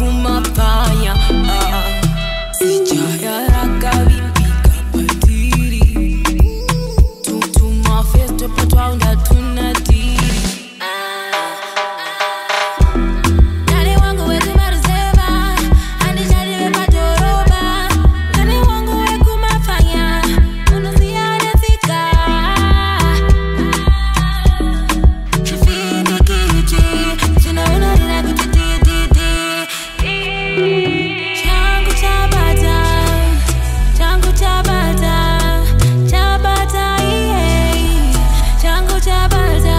kumafanya sijaya rakavipika patiri tutuma festo patwaunda tunatiri nani wangu wetu maruzeva handi jariwe patoroba nani wangu we kumafanya unuziana thika shifini kiti tunaona nina kutiti changu chabata chabata iye changu chabata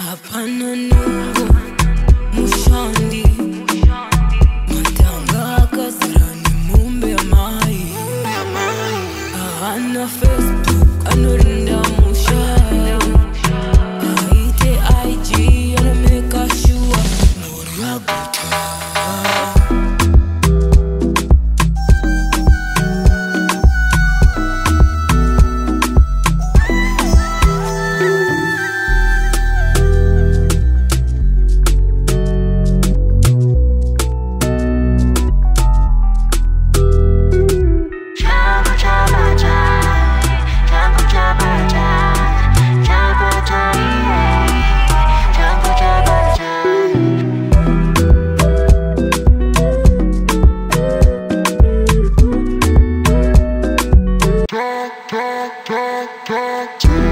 hapana nungu mushandi matanga kasarani mumbe mai ana Facebook anorinda musha aite IG anameka shua nori aguta Check.